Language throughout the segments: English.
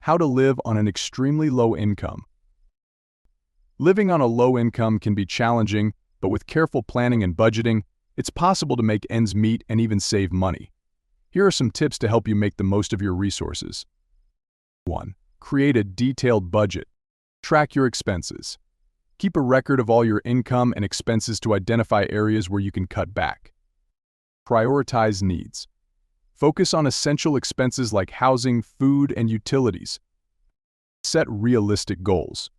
How to live on an extremely low income. Living on a low income can be challenging, but with careful planning and budgeting, it's possible to make ends meet and even save money. Here are some tips to help you make the most of your resources. 1. Create a detailed budget. Track your expenses. Keep a record of all your income and expenses to identify areas where you can cut back. Prioritize needs. Focus on essential expenses like housing, food, and utilities. Set realistic goals.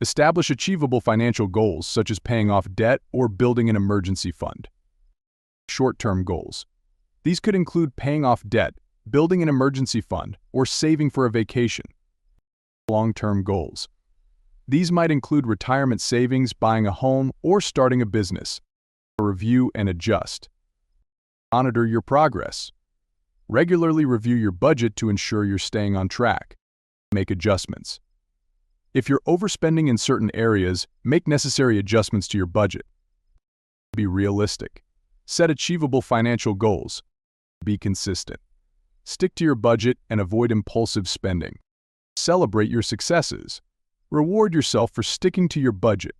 Establish achievable financial goals such as paying off debt or building an emergency fund. Short-term goals. These could include paying off debt, building an emergency fund, or saving for a vacation. Long-term goals. These might include retirement savings, buying a home, or starting a business. Review and adjust. Monitor your progress. Regularly review your budget to ensure you're staying on track. Make adjustments. If you're overspending in certain areas, make necessary adjustments to your budget. Be realistic. Set achievable financial goals. Be consistent. Stick to your budget and avoid impulsive spending. Celebrate your successes. Reward yourself for sticking to your budget.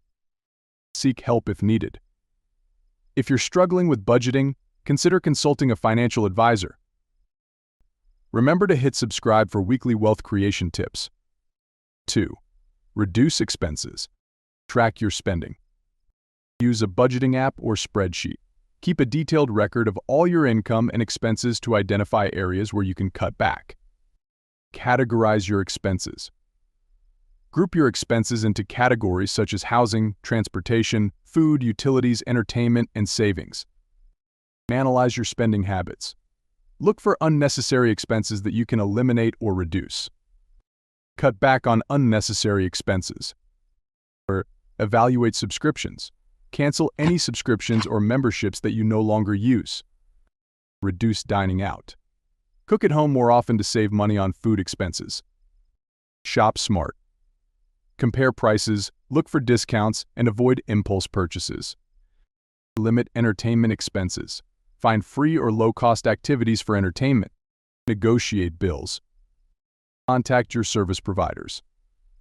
Seek help if needed. If you're struggling with budgeting, consider consulting a financial advisor. Remember to hit subscribe for weekly wealth creation tips. 2. Reduce expenses. Track your spending. Use a budgeting app or spreadsheet. Keep a detailed record of all your income and expenses to identify areas where you can cut back. Categorize your expenses. Group your expenses into categories such as housing, transportation, food, utilities, entertainment, and savings. Analyze your spending habits. Look for unnecessary expenses that you can eliminate or reduce. Cut back on unnecessary expenses. Or evaluate subscriptions. Cancel any subscriptions or memberships that you no longer use. Reduce dining out. Cook at home more often to save money on food expenses. Shop smart. Compare prices, look for discounts, and avoid impulse purchases. Limit entertainment expenses. Find free or low-cost activities for entertainment. Negotiate bills. Contact your service providers.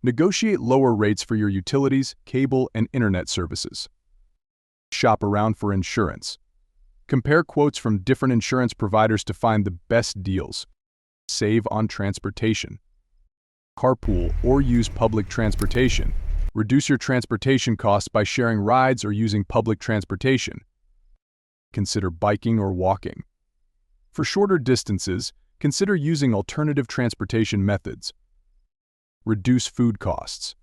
Negotiate lower rates for your utilities, cable, and internet services. Shop around for insurance. Compare quotes from different insurance providers to find the best deals. Save on transportation. Carpool or use public transportation. Reduce your transportation costs by sharing rides or using public transportation. Consider biking or walking. For shorter distances, consider using alternative transportation methods. Reduce food costs.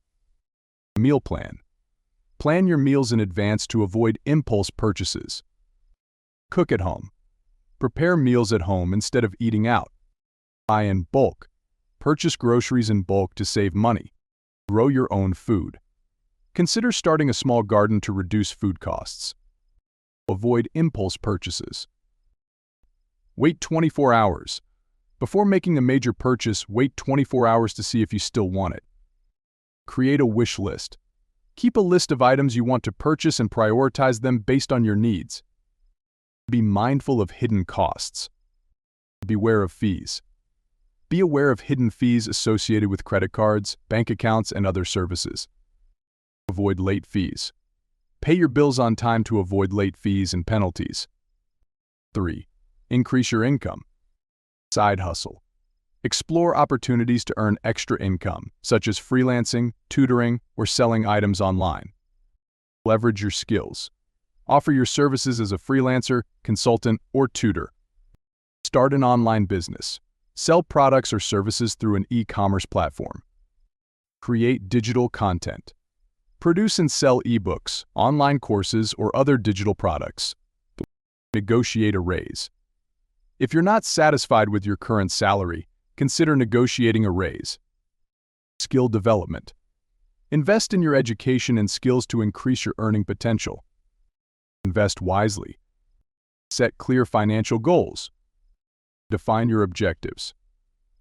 Meal plan. Plan your meals in advance to avoid impulse purchases. Cook at home. Prepare meals at home instead of eating out. Buy in bulk. Purchase groceries in bulk to save money. Grow your own food. Consider starting a small garden to reduce food costs. Avoid impulse purchases. Wait 24 hours. Before making a major purchase, wait 24 hours to see if you still want it. Create a wish list. Keep a list of items you want to purchase and prioritize them based on your needs. Be mindful of hidden costs. Beware of fees. Be aware of hidden fees associated with credit cards, bank accounts, and other services. Avoid late fees. Pay your bills on time to avoid late fees and penalties. 3. Increase your income. Side hustle. Explore opportunities to earn extra income, such as freelancing, tutoring, or selling items online. Leverage your skills. Offer your services as a freelancer, consultant, or tutor. Start an online business. Sell products or services through an e-commerce platform. Create digital content. Produce and sell ebooks, online courses, or other digital products. Negotiate a raise. If you're not satisfied with your current salary, consider negotiating a raise. Skill development. Invest in your education and skills to increase your earning potential. Invest wisely. Set clear financial goals. Define your objectives.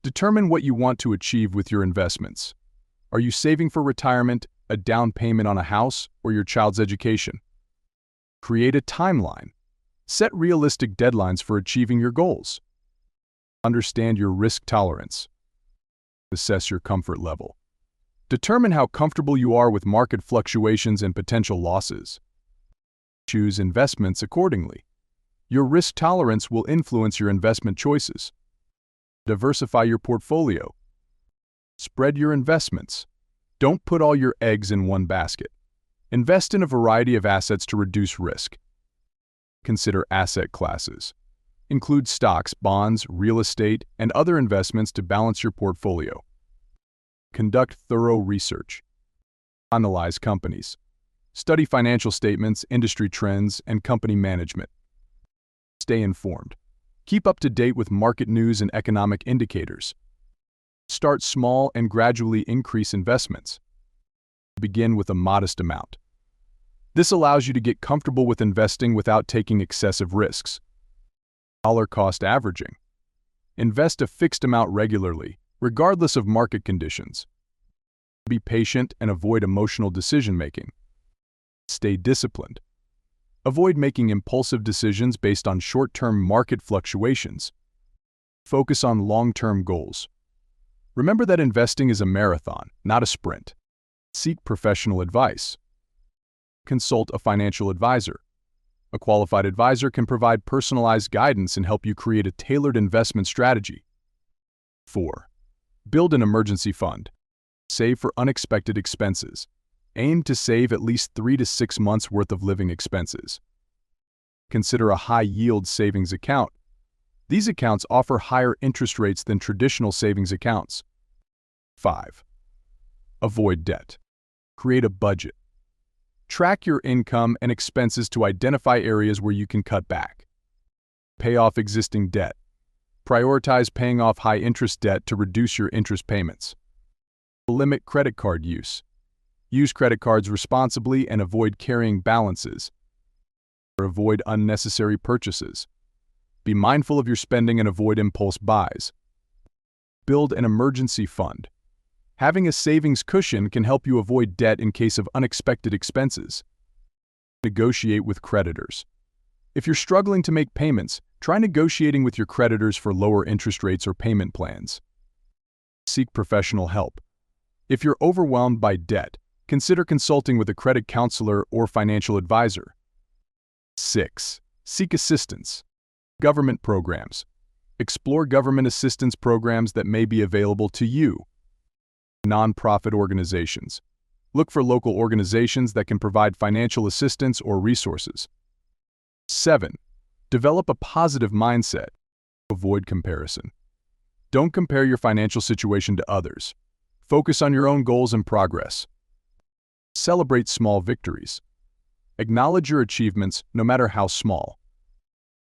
Determine what you want to achieve with your investments. Are you saving for retirement, a down payment on a house, or your child's education? Create a timeline. Set realistic deadlines for achieving your goals. Understand your risk tolerance. Assess your comfort level. Determine how comfortable you are with market fluctuations and potential losses. Choose investments accordingly. Your risk tolerance will influence your investment choices. Diversify your portfolio. Spread your investments. Don't put all your eggs in one basket. Invest in a variety of assets to reduce risk. Consider asset classes. Include stocks, bonds, real estate, and other investments to balance your portfolio. Conduct thorough research. Analyze companies. Study financial statements, industry trends, and company management. Stay informed. Keep up to date with market news and economic indicators. Start small and gradually increase investments. Begin with a modest amount. This allows you to get comfortable with investing without taking excessive risks. Dollar cost averaging. Invest a fixed amount regularly, regardless of market conditions. Be patient and avoid emotional decision-making. Stay disciplined. Avoid making impulsive decisions based on short-term market fluctuations. Focus on long-term goals. Remember that investing is a marathon, not a sprint. Seek professional advice. Consult a financial advisor. A qualified advisor can provide personalized guidance and help you create a tailored investment strategy. 4. Build an emergency fund. Save for unexpected expenses. Aim to save at least 3 to 6 months' worth of living expenses. Consider a high-yield savings account. These accounts offer higher interest rates than traditional savings accounts. 5. Avoid debt. Create a budget. Track your income and expenses to identify areas where you can cut back. Pay off existing debt. Prioritize paying off high-interest debt to reduce your interest payments. Limit credit card use. Use credit cards responsibly and avoid carrying balances. Avoid unnecessary purchases. Be mindful of your spending and avoid impulse buys. Build an emergency fund. Having a savings cushion can help you avoid debt in case of unexpected expenses. Negotiate with creditors. If you're struggling to make payments, try negotiating with your creditors for lower interest rates or payment plans. Seek professional help. If you're overwhelmed by debt, consider consulting with a credit counselor or financial advisor. 6. Seek assistance. Government programs. Explore government assistance programs that may be available to you. Nonprofit organizations. Look for local organizations that can provide financial assistance or resources. 7. Develop a positive mindset. Avoid comparison. Don't compare your financial situation to others. Focus on your own goals and progress. Celebrate small victories. Acknowledge your achievements, no matter how small.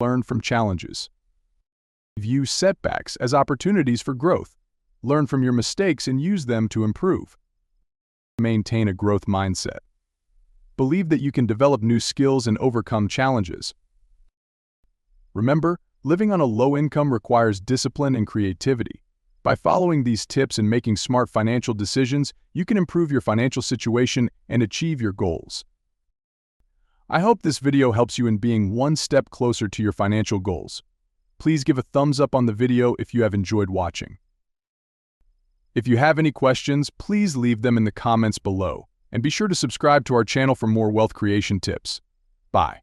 Learn from challenges. View setbacks as opportunities for growth. Learn from your mistakes and use them to improve. Maintain a growth mindset. Believe that you can develop new skills and overcome challenges. Remember, living on a low income requires discipline and creativity. By following these tips and making smart financial decisions, you can improve your financial situation and achieve your goals. I hope this video helps you in being one step closer to your financial goals. Please give a thumbs up on the video if you have enjoyed watching. If you have any questions, please leave them in the comments below, and be sure to subscribe to our channel for more wealth creation tips. Bye.